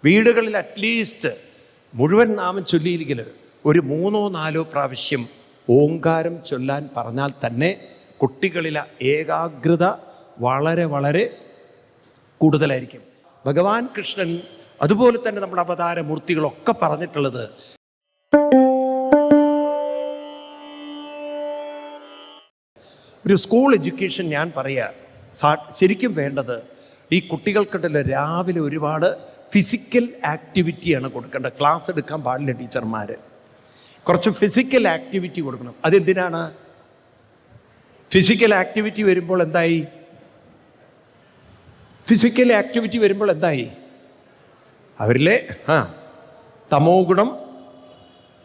വീടുകളിൽ അറ്റ്ലീസ്റ്റ് മുഴുവൻ നാമം ചൊല്ലിയിരിക്കല് ഒരു 3-4 പ്രാവശ്യം ഓങ്കാരം ചൊല്ലാൻ പറഞ്ഞാൽ തന്നെ കുട്ടികളിലെ ഏകാഗ്രത വളരെ വളരെ കൂടുതലായിരിക്കും. ഭഗവാൻ കൃഷ്ണൻ അതുപോലെ തന്നെ നമ്മുടെ അവതാരമൂർത്തികളൊക്കെ പറഞ്ഞിട്ടുള്ളത് ഒരു സ്കൂൾ എഡ്യൂക്കേഷൻ ഞാൻ പറയുക ശരിക്കും വേണ്ടത് ഈ കുട്ടികൾക്കുണ്ടല്ലോ രാവിലെ ഒരുപാട് ഫിസിക്കൽ ആക്ടിവിറ്റിയാണ് കൊടുക്കേണ്ടത്. ക്ലാസ് എടുക്കാൻ പാടില്ല ടീച്ചർമാർ. കുറച്ച് ഫിസിക്കൽ ആക്ടിവിറ്റി കൊടുക്കണം. അതെന്തിനാണ്? ഫിസിക്കൽ ആക്ടിവിറ്റി വരുമ്പോൾ എന്തായി? ഫിസിക്കൽ ആക്ടിവിറ്റി വരുമ്പോൾ എന്തായി? അവരിലെ തമോ ഗുണം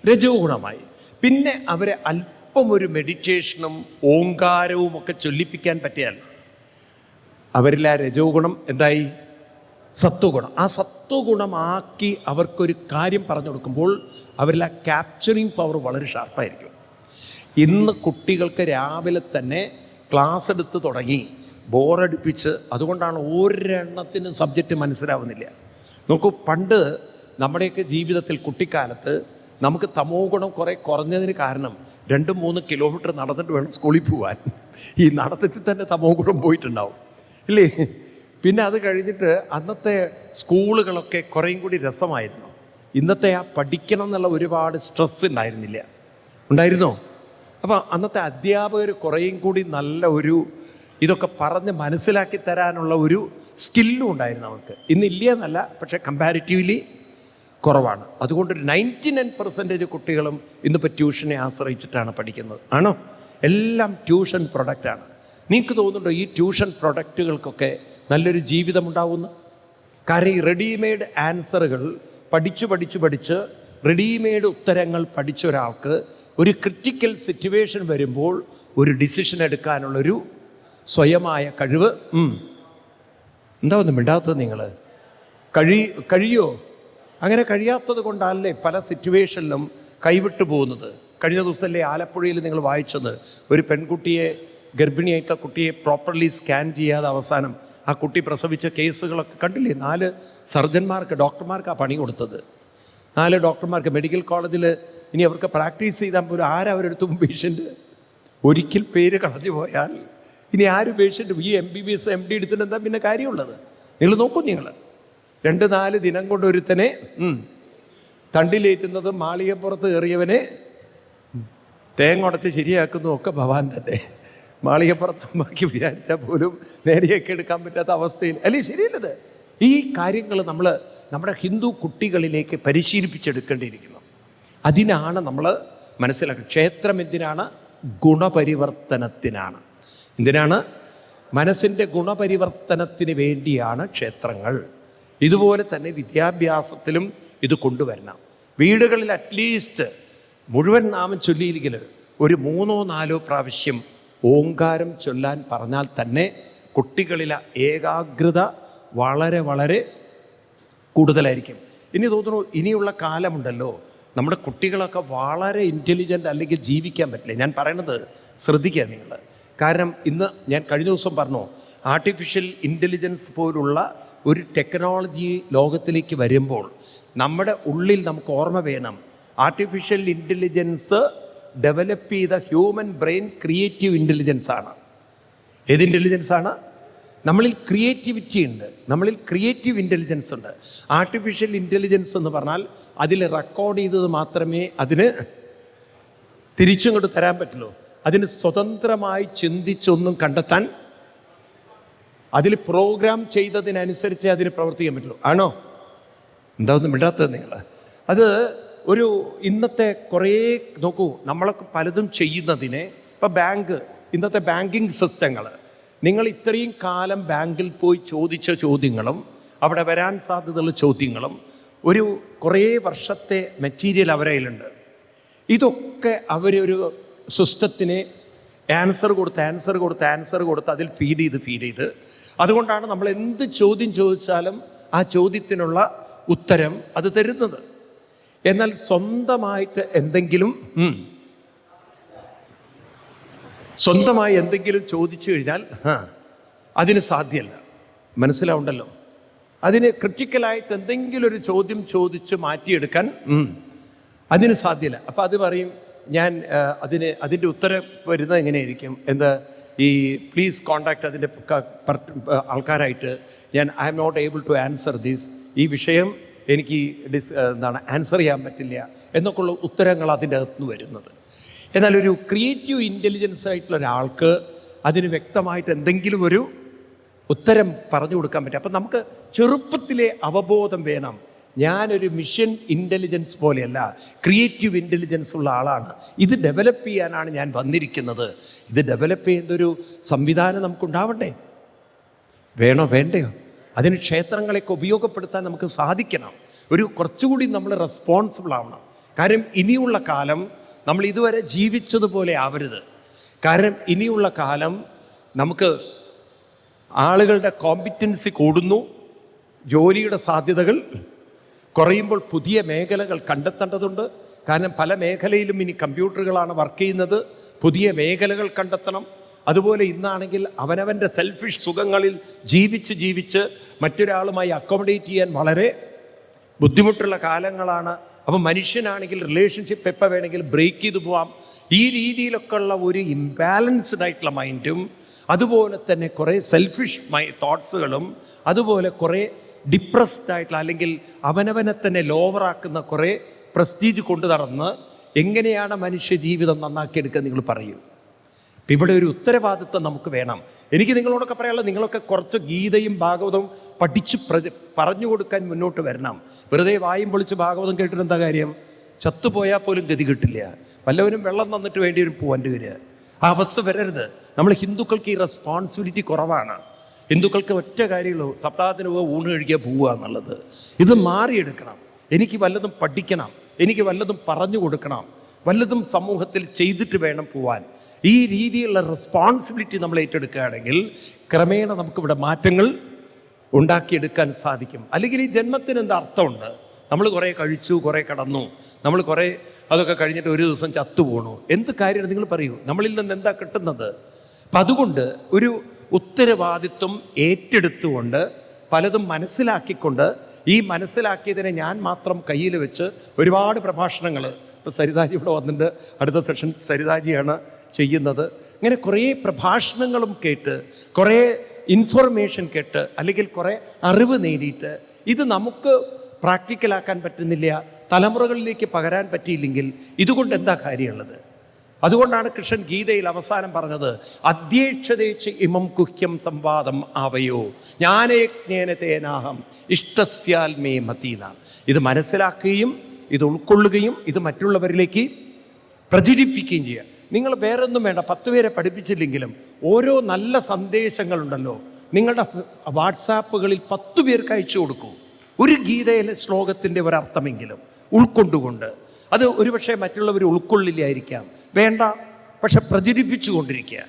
രജോ ഗുണമായി. പിന്നെ അവരെ അല്പം ഒരു മെഡിറ്റേഷനും ഓങ്കാരവും ഒക്കെ ചൊല്ലിപ്പിക്കാൻ പറ്റിയാൽ അവരിൽ ആ രജോ ഗുണം എന്തായി? സത്വഗുണം. ആ സത്വഗുണമാക്കി അവർക്കൊരു കാര്യം പറഞ്ഞു കൊടുക്കുമ്പോൾ അവരിൽ ആ ക്യാപ്ചറിങ് പവർ വളരെ ഷാർപ്പായിരിക്കും. ഇന്ന് കുട്ടികൾക്ക് രാവിലെ തന്നെ ക്ലാസ് എടുത്ത് തുടങ്ങി ബോറടിപ്പിച്ച്, അതുകൊണ്ടാണ് ഒരെണ്ണത്തിന് സബ്ജക്റ്റ് മനസ്സിലാവുന്നില്ല. നോക്കൂ, പണ്ട് നമ്മുടെയൊക്കെ ജീവിതത്തിൽ കുട്ടിക്കാലത്ത് നമുക്ക് തമോ ഗുണം കുറേ കുറഞ്ഞതിന് കാരണം 2-3 കിലോമീറ്റർ നടന്നിട്ട് വേണം സ്കൂളിൽ പോകാൻ. ഈ നടത്തിട്ട് തന്നെ തമോ ഗുണം പോയിട്ടുണ്ടാവും ഇല്ലേ? പിന്നെ അത് കഴിഞ്ഞിട്ട് അന്നത്തെ സ്കൂളുകളൊക്കെ കുറേയും കൂടി രസമായിരുന്നു. ഇന്നത്തെ ആ പഠിക്കണം എന്നുള്ള ഒരുപാട് സ്ട്രെസ് ഉണ്ടായിരുന്നോ? അപ്പോൾ അന്നത്തെ അധ്യാപകർ കുറേയും കൂടി നല്ല ഒരു ഇതൊക്കെ പറഞ്ഞ് മനസ്സിലാക്കി തരാനുള്ള ഒരു സ്കില്ലും ഉണ്ടായിരുന്നു അവർക്ക്. ഇന്നില്ല എന്നല്ല, പക്ഷേ കമ്പാരിറ്റീവ്ലി കുറവാണ്. അതുകൊണ്ട് 99% കുട്ടികളും ഇന്നിപ്പോൾ ട്യൂഷനെ ആശ്രയിച്ചിട്ടാണ് പഠിക്കുന്നത്. ആണോ? എല്ലാം ട്യൂഷൻ പ്രൊഡക്റ്റാണ്. നിങ്ങൾക്ക് തോന്നുന്നുണ്ടോ ഈ ട്യൂഷൻ പ്രൊഡക്റ്റുകൾക്കൊക്കെ നല്ലൊരു ജീവിതമുണ്ടാവുന്നു? കാരണം ഈ റെഡിമെയ്ഡ് ആൻസറുകൾ പഠിച്ച് റെഡിമെയ്ഡ് ഉത്തരങ്ങൾ പഠിച്ച ഒരാൾക്ക് ഒരു ക്രിറ്റിക്കൽ സിറ്റുവേഷൻ വരുമ്പോൾ ഒരു ഡിസിഷൻ എടുക്കാനുള്ളൊരു സ്വയമായ കഴിവ് എന്താ ഒന്നും മിണ്ടാത്തത്? നിങ്ങൾ കഴിയോ? അങ്ങനെ കഴിയാത്തത് കൊണ്ടല്ലേ പല സിറ്റുവേഷനിലും കൈവിട്ടു പോകുന്നത്. കഴിഞ്ഞ ദിവസമല്ലേ ആലപ്പുഴയിൽ നിങ്ങൾ വായിച്ചത്, ഒരു പെൺകുട്ടിയെ, ഗർഭിണിയായിട്ടുള്ള കുട്ടിയെ പ്രോപ്പർലി സ്കാൻ ചെയ്യാതെ അവസാനം ആ കുട്ടി പ്രസവിച്ച കേസുകളൊക്കെ കണ്ടില്ലേ? 4 സർജന്മാർക്ക്, ഡോക്ടർമാർക്കാണ് പണി കൊടുത്തത്. 4 ഡോക്ടർമാർക്ക് മെഡിക്കൽ കോളേജിൽ. ഇനി അവർക്ക് പ്രാക്ടീസ് ചെയ്താൽ പോലും ആരവരെടുത്തും പേഷ്യൻ്റ് ഒരിക്കൽ പേര് കളഞ്ഞു പോയാൽ ഇനി ആര് പേഷ്യൻ്റ് ഈ MBBS MD എടുത്തിട്ട് എന്താ പിന്നെ കാര്യമുള്ളത്? നിങ്ങൾ നോക്കൂ, നിങ്ങൾ 2-4 ദിനം കൊണ്ട് ഒരുത്തനെ തണ്ടിലേറ്റുന്നത്, മാളികപ്പുറത്ത് കയറിയവനെ തേങ്ങ ഉടച്ച് ശരിയാക്കുന്നതും ഒക്കെ ഭഗവാൻ തന്നെ. മാളികപ്പുറത്ത് അമ്മയ്ക്ക് വിചാരിച്ചാൽ പോലും നേരെയൊക്കെ എടുക്കാൻ പറ്റാത്ത അവസ്ഥയിൽ അല്ലേ? ശരിയല്ലത്? ഈ കാര്യങ്ങൾ നമ്മൾ നമ്മുടെ ഹിന്ദു കുട്ടികളിലേക്ക് പരിശീലിപ്പിച്ചെടുക്കേണ്ടിയിരിക്കുന്നു. അതിനാണ് നമ്മൾ മനസ്സിലാക്കുക. ക്ഷേത്രം എന്തിനാണ്? ഗുണപരിവർത്തനത്തിനാണ്. എന്തിനാണ്? മനസ്സിൻ്റെ ഗുണപരിവർത്തനത്തിന് വേണ്ടിയാണ് ക്ഷേത്രങ്ങൾ. ഇതുപോലെ തന്നെ വിദ്യാഭ്യാസത്തിലും ഇത് കൊണ്ടുവരണം. വീടുകളിൽ അറ്റ്ലീസ്റ്റ് മുഴുവൻ നാമം ചൊല്ലിയിരിക്കല് ഒരു 3-4 പ്രാവശ്യം ഓങ്കാരം ചൊല്ലാൻ പറഞ്ഞാൽ തന്നെ കുട്ടികളിലെ ഏകാഗ്രത വളരെ വളരെ കൂടുതലായിരിക്കും. ഇനി തോന്നുന്നു ഇനിയുള്ള കാലമുണ്ടല്ലോ, നമ്മുടെ കുട്ടികളൊക്കെ വളരെ ഇൻ്റലിജൻ്റ് അല്ലെങ്കിൽ ജീവിക്കാൻ പറ്റില്ല. ഞാൻ പറയണത് ശ്രദ്ധിക്കുക നിങ്ങൾ. കാരണം ഇന്ന് ഞാൻ കഴിഞ്ഞ ദിവസം പറഞ്ഞു, ആർട്ടിഫിഷ്യൽ ഇൻ്റലിജൻസ് പോലുള്ള ഒരു ടെക്നോളജി ലോകത്തിലേക്ക് വരുമ്പോൾ നമ്മുടെ ഉള്ളിൽ നമുക്ക് ഓർമ്മ വേണം, ആർട്ടിഫിഷ്യൽ ഇൻ്റലിജൻസ് ഡെവലപ്പ് ചെയ്ത ഹ്യൂമൻ ബ്രെയിൻ ക്രിയേറ്റീവ് ഇൻ്റലിജൻസ് ആണ്. ഏത് ഇൻ്റലിജൻസാണ്? നമ്മളിൽ ക്രിയേറ്റിവിറ്റി ഉണ്ട്, നമ്മളിൽ ക്രിയേറ്റീവ് ഇൻ്റലിജൻസ് ഉണ്ട്. ആർട്ടിഫിഷ്യൽ ഇൻ്റലിജൻസ് എന്ന് പറഞ്ഞാൽ അതിൽ റെക്കോർഡ് ചെയ്തത് മാത്രമേ അതിന് തിരിച്ചിങ്ങോട്ട് തരാൻ പറ്റുള്ളൂ. അതിന് സ്വതന്ത്രമായി ചിന്തിച്ചൊന്നും കണ്ടെത്താൻ, അതിൽ പ്രോഗ്രാം ചെയ്തതിനനുസരിച്ച് അതിന് പ്രവർത്തിക്കാൻ പറ്റുള്ളൂ. ആണോ? എന്താ ഒന്നും മിണ്ടാത്തത് നിങ്ങൾ? അത് ഒരു ഇന്നത്തെ കുറേ നോക്കൂ, നമ്മളൊക്കെ പലതും ചെയ്യുന്നതിനെ, ഇപ്പം ബാങ്ക്, ഇന്നത്തെ ബാങ്കിങ് സിസ്റ്റങ്ങൾ, നിങ്ങൾ ഇത്രയും കാലം ബാങ്കിൽ പോയി ചോദിച്ച ചോദ്യങ്ങളും അവിടെ വരാൻ സാധ്യതയുള്ള ചോദ്യങ്ങളും ഒരു കുറേ വർഷത്തെ മെറ്റീരിയൽ അവരുടെ കയ്യിലുണ്ട്. ഇതൊക്കെ അവരൊരു സിസ്റ്റത്തിനെ ആൻസർ കൊടുത്ത് അതിൽ ഫീഡ് ചെയ്ത് അതുകൊണ്ടാണ് നമ്മൾ എന്ത് ചോദ്യം ചോദിച്ചാലും ആ ചോദ്യത്തിനുള്ള ഉത്തരം അത് തരുന്നത്. എന്നാൽ സ്വന്തമായി എന്തെങ്കിലും ചോദിച്ചു കഴിഞ്ഞാൽ അതിന് സാധ്യമല്ല. മനസ്സിലാവുണ്ടല്ലോ? അതിന് ക്രിട്ടിക്കലായിട്ട് എന്തെങ്കിലും ഒരു ചോദ്യം ചോദിച്ച് മാറ്റിയെടുക്കാൻ അതിന് സാധ്യല്ല. അപ്പം അത് പറയും, ഞാൻ അതിൻ്റെ ഉത്തരം വരുന്നത് എങ്ങനെയായിരിക്കും, എന്താ ഈ പ്ലീസ് കോണ്ടാക്ട് അതിൻ്റെ ആൾക്കാരായിട്ട്, I am not able to answer these, ഈ വിഷയം എനിക്ക് ആൻസർ ചെയ്യാൻ പറ്റില്ല എന്നൊക്കെയുള്ള ഉത്തരങ്ങൾ അതിൻ്റെ അകത്തുനിന്ന് വരുന്നത്. എന്നാൽ ഒരു ക്രിയേറ്റീവ് ഇൻ്റലിജൻസ് ആയിട്ടുള്ള ഒരാൾക്ക് അതിന് വ്യക്തമായിട്ട് എന്തെങ്കിലും ഒരു ഉത്തരം പറഞ്ഞു കൊടുക്കാൻ പറ്റും. അപ്പം നമുക്ക് ചെറുപ്പത്തിലെ അവബോധം വേണം, ഞാനൊരു മിഷൻ ഇൻ്റലിജൻസ് പോലെയല്ല, ക്രിയേറ്റീവ് ഇൻ്റലിജൻസ് ഉള്ള ആളാണ്, ഇത് ഡെവലപ്പ് ചെയ്യാനാണ് ഞാൻ വന്നിരിക്കുന്നത്. ഇത് ഡെവലപ്പ് ചെയ്യുന്നൊരു സംവിധാനം നമുക്കുണ്ടാവണ്ടേ? വേണോ വേണ്ടയോ? അതിന് ക്ഷേത്രങ്ങളെയൊക്കെ ഉപയോഗപ്പെടുത്താൻ നമുക്ക് സാധിക്കണം. കുറച്ചുകൂടി നമ്മൾ റെസ്പോൺസിബിൾ ആവണം. കാര്യം ഇനിയുള്ള കാലം നമ്മൾ ഇതുവരെ ജീവിച്ചതുപോലെ ആവരുത്. കാരണം ഇനിയുള്ള കാലം നമുക്ക് ആളുകളുടെ കോമ്പിറ്റൻസി കൂടുന്നു, ജോലിയുടെ സാധ്യതകൾ കുറയുമ്പോൾ പുതിയ മേഖലകൾ കണ്ടെത്തേണ്ടതുണ്ട്. കാരണം പല മേഖലയിലും ഇനി കമ്പ്യൂട്ടറുകളാണ് വർക്ക് ചെയ്യുന്നത്. പുതിയ മേഖലകൾ കണ്ടെത്തണം. അതുപോലെ ഇന്നാണെങ്കിൽ അവനവൻ്റെ സെൽഫിഷ് സുഖങ്ങളിൽ ജീവിച്ച് മറ്റൊരാളുമായി അക്കോമഡേറ്റ് ചെയ്യാൻ വളരെ ബുദ്ധിമുട്ടുള്ള കാലങ്ങളാണ്. അപ്പം മനുഷ്യനാണെങ്കിൽ റിലേഷൻഷിപ്പ് എപ്പോൾ വേണമെങ്കിലും ബ്രേക്ക് ചെയ്തു പോവാം. ഈ രീതിയിലൊക്കെ ഉള്ള ഒരു ഇംബാലൻസ്ഡ് ആയിട്ടുള്ള മൈൻഡും, അതുപോലെ തന്നെ കുറേ സെൽഫിഷ് തോട്ട്സുകളും, അതുപോലെ കുറേ ഡിപ്രസ്ഡ് ആയിട്ടുള്ള അല്ലെങ്കിൽ അവനവനെ തന്നെ ലോവറാക്കുന്ന കുറേ പ്രസ്റ്റീജ് കൊണ്ടു നടന്ന് എങ്ങനെയാണ് മനുഷ്യ ജീവിതം നന്നാക്കിയെടുക്കുക നിങ്ങൾ പറയൂ. അപ്പം ഇവിടെ ഒരു ഉത്തരവാദിത്വം നമുക്ക് വേണം. എനിക്ക് നിങ്ങളോടൊക്കെ പറയാനുള്ളത്, നിങ്ങളൊക്കെ കുറച്ച് ഗീതയും ഭാഗവതവും പഠിച്ച് പറഞ്ഞു കൊടുക്കാൻ മുന്നോട്ട് വരണം. വെറുതെ വായും പൊളിച്ച് ഭാഗവതം കേട്ടിട്ട് എന്താ കാര്യം? ചത്തുപോയാൽ പോലും ഗതി കിട്ടില്ല. വല്ലവരും വെള്ളം തന്നിട്ട് വേണ്ടി വരും പോവാൻ്റെ വരിക. ആ അവസ്ഥ വരരുത്. നമ്മൾ ഹിന്ദുക്കൾക്ക് ഈ റെസ്പോൺസിബിലിറ്റി കുറവാണ്. ഹിന്ദുക്കൾക്ക് ഒറ്റ കാര്യമുള്ളൂ, സപ്താഹത്തിന് പോവുക, ഊണ് കഴിക്കുക, പോവുക എന്നുള്ളത്. ഇത് മാറിയെടുക്കണം. എനിക്ക് വല്ലതും പഠിക്കണം, എനിക്ക് വല്ലതും പറഞ്ഞു കൊടുക്കണം, വല്ലതും സമൂഹത്തിൽ ചെയ്തിട്ട് വേണം പോവാൻ. ഈ രീതിയിലുള്ള റെസ്പോൺസിബിലിറ്റി നമ്മൾ ഏറ്റെടുക്കുകയാണെങ്കിൽ ക്രമേണ നമുക്കിവിടെ മാറ്റങ്ങൾ ഉണ്ടാക്കിയെടുക്കാൻ സാധിക്കും. അല്ലെങ്കിൽ ഈ ജന്മത്തിന് എന്താ അർത്ഥമുണ്ട്? നമ്മൾ കുറേ കഴിച്ചു, കുറേ കടന്നു, നമ്മൾ കുറേ അതൊക്കെ കഴിഞ്ഞിട്ട് ഒരു ദിവസം ചത്തുപോകണു, എന്ത് കാര്യമാണ് നിങ്ങൾ പറയൂ? നമ്മളിൽ നിന്ന് എന്താ കിട്ടുന്നത്? അപ്പം അതുകൊണ്ട് ഒരു ഉത്തരവാദിത്വം ഏറ്റെടുത്തുകൊണ്ട് പലതും മനസ്സിലാക്കിക്കൊണ്ട്, ഈ മനസ്സിലാക്കിയതിനെ ഞാൻ മാത്രം കയ്യിൽ വെച്ച് ഒരുപാട് പ്രഭാഷണങ്ങൾ, ഇപ്പോൾ സരിതാജി ഇവിടെ വന്നിട്ട് അടുത്ത സെഷൻ സരിതാജിയാണ് ചെയ്യുന്നത്. ഇങ്ങനെ കുറേ പ്രഭാഷണങ്ങളും കേട്ട്, കുറേ ഇൻഫർമേഷൻ കേട്ട്, അല്ലെങ്കിൽ കുറേ അറിവ് നേടിയിട്ട് ഇത് നമുക്ക് പ്രാക്ടിക്കലാക്കാൻ പറ്റുന്നില്ല, തലമുറകളിലേക്ക് പകരാൻ പറ്റിയില്ലെങ്കിൽ ഇതുകൊണ്ട് എന്താ കാര്യമുള്ളത്? അതുകൊണ്ടാണ് കൃഷ്ണൻ ഗീതയിൽ അവസാനം പറഞ്ഞത്, അധ്യേക്ഷതേച്ച് ഇമം കുഹ്യം സംവാദം ആവയോ ജ്ഞാനയജ്ഞേന തേനാഹം ഇഷ്ടസ്യാൽ മേ മതീനാണ്. ഇത് മനസ്സിലാക്കുകയും ഇത് ഉൾക്കൊള്ളുകയും ഇത് മറ്റുള്ളവരിലേക്ക് പ്രചരിപ്പിക്കുകയും ചെയ്യുക. നിങ്ങൾ വേറൊന്നും വേണ്ട, 10 പേരെ പഠിപ്പിച്ചില്ലെങ്കിലും ഓരോ നല്ല സന്ദേശങ്ങളുണ്ടല്ലോ, നിങ്ങളുടെ വാട്സാപ്പുകളിൽ 10 പേർക്ക് അയച്ചു കൊടുക്കൂ. ഒരു ഗീതയിലെ ശ്ലോകത്തിൻ്റെ ഒരർത്ഥമെങ്കിലും ഉൾക്കൊണ്ടുകൊണ്ട്. അത് ഒരുപക്ഷെ മറ്റുള്ളവർ ഉൾക്കൊള്ളില്ലായിരിക്കാം, വേണ്ട, പക്ഷെ പ്രചരിപ്പിച്ചു കൊണ്ടിരിക്കുക.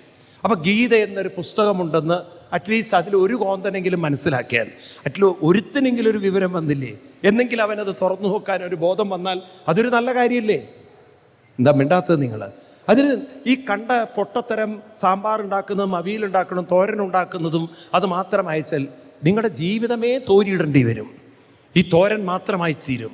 അപ്പോൾ ഗീത എന്നൊരു പുസ്തകമുണ്ടെന്ന് അറ്റ്ലീസ്റ്റ് അതിൽ ഒരു കോന്തനെങ്കിലും മനസ്സിലാക്കിയാൽ, ഒരുത്തനെങ്കിലും ഒരു വിവരം വന്നില്ലേ എന്നെങ്കിലും അവനത് തുറന്നു നോക്കാൻ ഒരു ബോധം വന്നാൽ അതൊരു നല്ല കാര്യമില്ലേ? എന്താ മിണ്ടാത്തത് നിങ്ങൾ? അതിന് ഈ കണ്ട പൊട്ടത്തരം സാമ്പാർ ഉണ്ടാക്കുന്നതും അവിയലുണ്ടാക്കുന്നതും തോരൻ ഉണ്ടാക്കുന്നതും അത് മാത്രം അയച്ചാൽ നിങ്ങളുടെ ജീവിതമേ തോരിയിടേണ്ടി വരും. ഈ തോരൻ മാത്രമായി തീരും.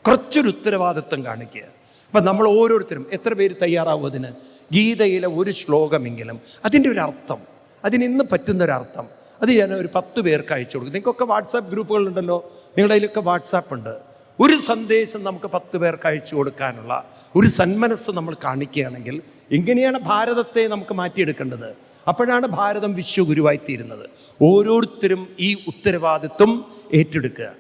കുറച്ചൊരു ഉത്തരവാദിത്വം കാണിക്കുക. അപ്പം നമ്മൾ ഓരോരുത്തരും എത്ര പേര് തയ്യാറാവും അതിന്? ഗീതയിലെ ഒരു ശ്ലോകമെങ്കിലും അതിൻ്റെ ഒരു അർത്ഥം, അതിന് ഇന്ന് പറ്റുന്നൊരർത്ഥം, അത് ഞാൻ ഒരു 10 പേർക്ക് അയച്ചു കൊടുക്കും. നിങ്ങൾക്കൊക്കെ വാട്സാപ്പ് ഗ്രൂപ്പുകളുണ്ടല്ലോ, നിങ്ങളുടെ അതിലൊക്കെ വാട്സാപ്പ് ഉണ്ട്. ഒരു സന്ദേശം നമുക്ക് 10 പേർക്ക് അയച്ചു കൊടുക്കാനുള്ള ഒരു സന്മനസ് നമ്മൾ കാണിക്കുകയാണെങ്കിൽ ഇങ്ങനെയാണ് ഭാരതത്തെ നമുക്ക് മാറ്റിയെടുക്കേണ്ടത്. അപ്പോഴാണ് ഭാരതം വിശ്വഗുരുവായിത്തീരുന്നത്. ഓരോരുത്തരും ഈ ഉത്തരവാദിത്വം ഏറ്റെടുക്കുക.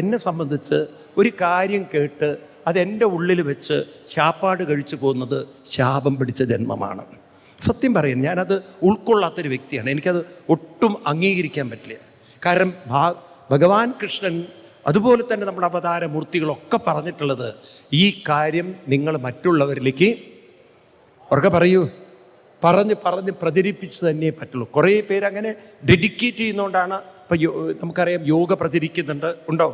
എന്നെ സംബന്ധിച്ച് ഒരു കാര്യം കേട്ട് അതെൻ്റെ ഉള്ളിൽ വെച്ച് ശാപ്പാട് കഴിച്ചു പോകുന്നത് ശാപം പിടിച്ച ജന്മമാണ്. സത്യം പറയുന്നു, ഞാനത് ഉൾക്കൊള്ളാത്തൊരു വ്യക്തിയാണ്. എനിക്കത് ഒട്ടും അംഗീകരിക്കാൻ പറ്റില്ല. കാരണം ഭഗവാൻ കൃഷ്ണൻ അതുപോലെ തന്നെ നമ്മുടെ അവതാരമൂർത്തികളൊക്കെ പറഞ്ഞിട്ടുള്ളത് ഈ കാര്യം നിങ്ങൾ മറ്റുള്ളവരിലേക്ക് ഉറക്കെ പറയൂ, പറഞ്ഞ് പ്രചരിപ്പിച്ച് തന്നെ പറ്റുള്ളൂ. കുറേ പേര് അങ്ങനെ ഡെഡിക്കേറ്റ് ചെയ്യുന്നതുകൊണ്ടാണ്. ഇപ്പം നമുക്കറിയാം, യോഗ പ്രചരിക്കുന്നുണ്ട്, ഉണ്ടോ?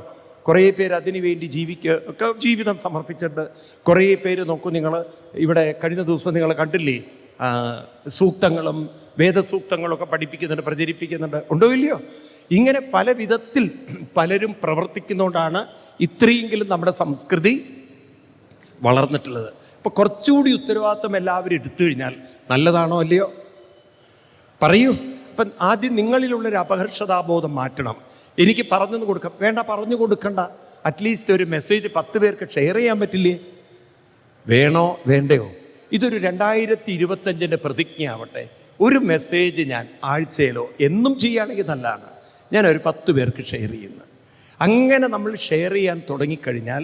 കുറേ പേര് അതിനു വേണ്ടി ജീവിതം സമർപ്പിച്ചിട്ടുണ്ട്. കുറേ പേര് നോക്കൂ, നിങ്ങൾ ഇവിടെ കഴിഞ്ഞ ദിവസം നിങ്ങൾ കണ്ടില്ലേ, സൂക്തങ്ങളും വേദസൂക്തങ്ങളൊക്കെ പഠിപ്പിക്കുന്നുണ്ട്, പ്രചരിപ്പിക്കുന്നുണ്ട്, ഉണ്ടോ ഇല്ലയോ? ഇങ്ങനെ പല വിധത്തിൽ പലരും പ്രവർത്തിക്കുന്നതുകൊണ്ടാണ് ഇത്രയെങ്കിലും നമ്മുടെ സംസ്കൃതി വളർന്നിട്ടുള്ളത്. അപ്പോൾ കുറച്ചുകൂടി ഉത്തരവാദിത്വം എല്ലാവരും എടുത്തു കഴിഞ്ഞാൽ നല്ലതാണോ അല്ലയോ? പറയൂ. അപ്പം ആദ്യം നിങ്ങളിലുള്ളൊരു അപഹർഷതാബോധം മാറ്റണം. എനിക്ക് പറഞ്ഞു കൊടുക്കാം, വേണ്ട പറഞ്ഞു കൊടുക്കണ്ട, അറ്റ്ലീസ്റ്റ് ഒരു മെസ്സേജ് 10 പേർക്ക് ഷെയർ ചെയ്യാൻ പറ്റില്ലേ? വേണോ വേണ്ടയോ? ഇതൊരു 2025 പ്രതിജ്ഞയാവട്ടെ. ഒരു മെസ്സേജ് ഞാൻ ആഴ്ചയിലോ എന്നും ചെയ്യുകയാണെങ്കിൽ നല്ലതാണ്. ഞാനൊരു 10 പേർക്ക് ഷെയർ ചെയ്യുന്നു. അങ്ങനെ നമ്മൾ ഷെയർ ചെയ്യാൻ തുടങ്ങിക്കഴിഞ്ഞാൽ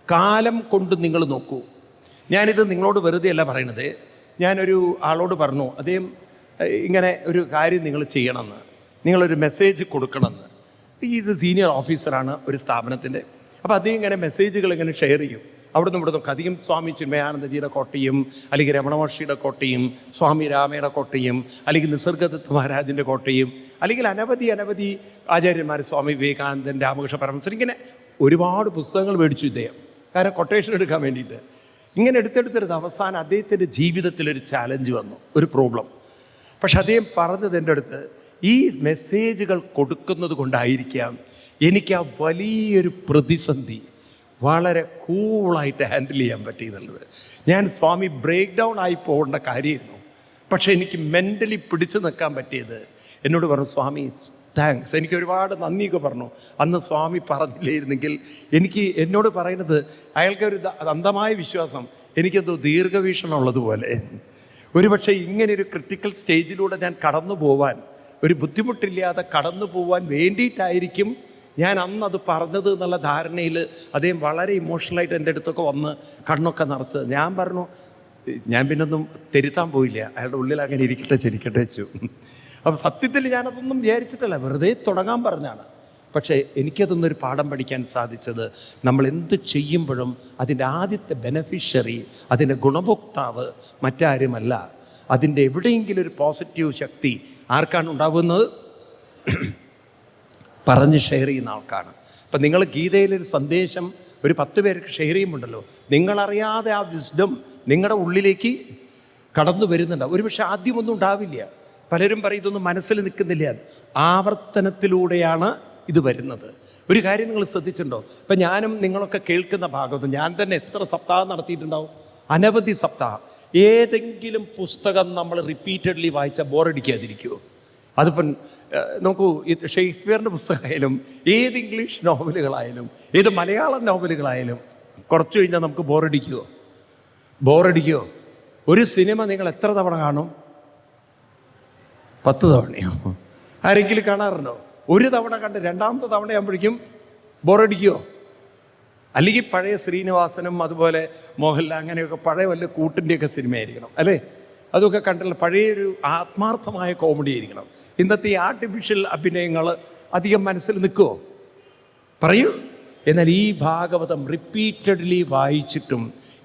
കാലം കൊണ്ട് നിങ്ങൾ നോക്കൂ. ഞാനിത് നിങ്ങളോട് വെറുതെ അല്ല പറയണത്. ഞാനൊരു ആളോട് പറഞ്ഞു, അദ്ദേഹം ഇങ്ങനെ ഒരു കാര്യം നിങ്ങൾ ചെയ്യണമെന്ന്, നിങ്ങളൊരു മെസ്സേജ് കൊടുക്കണമെന്ന്. ഈസ് എ സീനിയർ ഓഫീസറാണ് ഒരു സ്ഥാപനത്തിൻ്റെ. അപ്പോൾ അദ്ദേഹം ഇങ്ങനെ മെസ്സേജുകൾ ഇങ്ങനെ ഷെയർ ചെയ്യും. അവിടുന്ന് ഇവിടുന്ന് അധികം സ്വാമി ചിന്മയാനന്ദജിയുടെ കോട്ടയും, അല്ലെങ്കിൽ രമണ മഹർഷിയുടെ കോട്ടയും, സ്വാമി രാമയുടെ കോട്ടയും, അല്ലെങ്കിൽ നിസർഗദത്ത് മഹാരാജിൻ്റെ കോട്ടയും, അല്ലെങ്കിൽ അനവധി ആചാര്യന്മാർ, സ്വാമി വിവേകാനന്ദൻ, രാമകൃഷ്ണ പരമഹംസൻ, ഇങ്ങനെ ഒരുപാട് പുസ്തകങ്ങൾ മേടിച്ചു ഇദ്ദേഹം. കാരണം കൊട്ടേഷൻ എടുക്കാൻ വേണ്ടിയിട്ട്. ഇങ്ങനെ എടുത്തെടുത്തെടുത്ത് അവസാനം അദ്ദേഹത്തിൻ്റെ ജീവിതത്തിലൊരു ചാലഞ്ച് വന്നു, ഒരു പ്രോബ്ലം. പക്ഷെ അദ്ദേഹം പറഞ്ഞത് എൻ്റെ അടുത്ത്, ഈ മെസ്സേജുകൾ കൊടുക്കുന്നത് കൊണ്ടായിരിക്കാം എനിക്ക് ആ വലിയൊരു പ്രതിസന്ധി വളരെ കൂളായിട്ട് ഹാൻഡിൽ ചെയ്യാൻ പറ്റിയെന്നുള്ളത്. ഞാൻ സ്വാമി ബ്രേക്ക് ഡൗൺ ആയി പോകേണ്ട കാര്യമായിരുന്നു, പക്ഷേ എനിക്ക് മെൻ്റലി പിടിച്ചു നിൽക്കാൻ പറ്റിയത്. എന്നോട് പറഞ്ഞു, സ്വാമി താങ്ക്സ്, എനിക്ക് ഒരുപാട് നന്ദിയൊക്കെ പറഞ്ഞു. അന്ന് സ്വാമി പറഞ്ഞില്ലായിരുന്നെങ്കിൽ എന്നോട് പറയുന്നത്, അയാൾക്കൊരു അന്ധമായ വിശ്വാസം, എനിക്കെന്തോ ദീർഘവീക്ഷണം ഉള്ളതുപോലെ. ഒരുപക്ഷെ ഇങ്ങനെയൊരു ക്രിട്ടിക്കൽ സ്റ്റേജിലൂടെ ഞാൻ കടന്നു പോവാൻ, ഒരു ബുദ്ധിമുട്ടില്ലാതെ കടന്നു പോവാൻ വേണ്ടിയിട്ടായിരിക്കും ഞാൻ അന്നത് പറഞ്ഞത് എന്നുള്ള ധാരണയിൽ അദ്ദേഹം വളരെ ഇമോഷണലായിട്ട് എൻ്റെ അടുത്തൊക്കെ വന്ന് കണ്ണൊക്കെ നിറച്ച്. ഞാൻ പറഞ്ഞു, ഞാൻ പിന്നൊന്നും തിരുത്താൻ പോയില്ല, അയാളുടെ ഉള്ളിൽ അങ്ങനെ ചിരിക്കട്ടെ വെച്ചു. അപ്പം സത്യത്തിൽ ഞാനതൊന്നും വിചാരിച്ചിട്ടല്ല, വെറുതെ തുടങ്ങാൻ പറഞ്ഞാണ്. പക്ഷേ എനിക്കതൊന്നൊരു പാഠം പഠിക്കാൻ സാധിച്ചത്, നമ്മൾ എന്ത് ചെയ്യുമ്പോഴും അതിൻ്റെ ആദ്യത്തെ ബെനഫിഷ്യറി, അതിൻ്റെ ഗുണഭോക്താവ് മറ്റാരുമല്ല. അതിൻ്റെ എവിടെയെങ്കിലും ഒരു പോസിറ്റീവ് ശക്തി ആർക്കാണ് ഉണ്ടാകുന്നത്? പറഞ്ഞ് ഷെയർ ചെയ്യുന്ന ആൾക്കാണ്. അപ്പം നിങ്ങൾ ഗീതയിലൊരു സന്ദേശം ഒരു 10 പേർക്ക് ഷെയർ ചെയ്യുമ്പോണ്ടല്ലോ, നിങ്ങളറിയാതെ ആ വിസ്ഡം നിങ്ങളുടെ ഉള്ളിലേക്ക് കടന്നു വരുന്നുണ്ട്. ഒരുപക്ഷെ ആദ്യമൊന്നും ഉണ്ടാവില്ല. പലരും പറയും ഇതൊന്നും മനസ്സിൽ നിൽക്കുന്നില്ല. ആവർത്തനത്തിലൂടെയാണ് ഇത് വരുന്നത്. ഒരു കാര്യം നിങ്ങൾ ശ്രദ്ധിച്ചിട്ടുണ്ടോ? ഇപ്പം ഞാനും നിങ്ങളൊക്കെ കേൾക്കുന്ന ഭാഗത്തും ഞാൻ തന്നെ എത്ര സപ്താഹം നടത്തിയിട്ടുണ്ടാവും? അനവധി സപ്താഹം. ഏതെങ്കിലും പുസ്തകം നമ്മൾ റിപ്പീറ്റഡ്ലി വായിച്ചാൽ ബോറടിക്കാതിരിക്കുമോ? അതിപ്പം നോക്കൂ, ഷേക്സ്പിയറിൻ്റെ പുസ്തകമായാലും, ഏത് ഇംഗ്ലീഷ് നോവലുകളായാലും, ഏത് മലയാളം നോവലുകളായാലും കുറച്ച് കഴിഞ്ഞാൽ നമുക്ക് ബോറടിക്കുമോ? ഒരു സിനിമ നിങ്ങൾ എത്ര തവണ കാണും? 10 തവണയോ? ആരെങ്കിലും കാണാറുണ്ടോ? ഒരു തവണ കണ്ട് രണ്ടാമത്തെ തവണയാകുമ്പോഴേക്കും ബോറടിക്കുമോ? അല്ലെങ്കിൽ പഴയ ശ്രീനിവാസനും അതുപോലെ മോഹൻലാൽ അങ്ങനെയൊക്കെ പഴയ വല്ല കൂട്ടിൻ്റെയൊക്കെ സിനിമയായിരിക്കണം, അല്ലേ? അതൊക്കെ കണ്ടുള്ള പഴയൊരു ആത്മാർത്ഥമായ കോമഡി ആയിരിക്കണം. ഇന്നത്തെ ഈ ആർട്ടിഫിഷ്യൽ അഭിനയങ്ങൾ അധികം മനസ്സിൽ നിൽക്കുമോ? പറയൂ. എന്നാൽ ഈ ഭാഗവതം റിപ്പീറ്റഡ്ലി വായിച്ചിട്ടും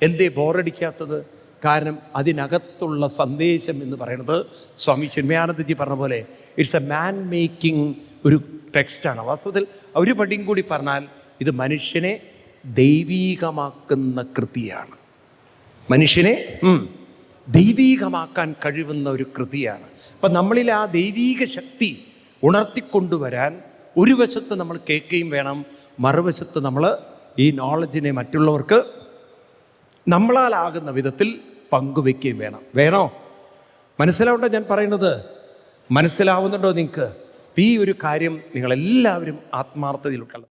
എന്തേ ബോറടിക്കാത്തത്? കാരണം അതിനകത്തുള്ള സന്ദേശം എന്ന് പറയുന്നത് സ്വാമി ചിന്മയാനന്ദജി പറഞ്ഞ പോലെ ഇറ്റ്സ് എ മാൻ മേക്കിംഗ് ഒരു ടെക്സ്റ്റാണ്. വാസ്തവത്തിൽ ഒരു പടിയും കൂടി പറഞ്ഞാൽ ഇത് മനുഷ്യനെ ദൈവീകമാക്കുന്ന കൃതിയാണ്. മനുഷ്യനെ ദൈവീകമാക്കാൻ കഴിവുന്ന ഒരു കൃതിയാണ്. അപ്പം നമ്മളിൽ ആ ദൈവീക ശക്തി ഉണർത്തിക്കൊണ്ടുവരാൻ ഒരു വശത്ത് നമ്മൾ കേൾക്കുകയും വേണം, മറുവശത്ത് നമ്മൾ ഈ നോളജിനെ മറ്റുള്ളവർക്ക് നമ്മളാലാകുന്ന വിധത്തിൽ പങ്കുവെക്കുകയും വേണോ? മനസ്സിലാവുണ്ടോ ഞാൻ പറയുന്നത്? മനസ്സിലാവുന്നുണ്ടോ നിങ്ങൾക്ക്? ഈ ഒരു കാര്യം നിങ്ങളെല്ലാവരും ആത്മാർത്ഥതയിൽ ഉൾക്കൊള്ളണം.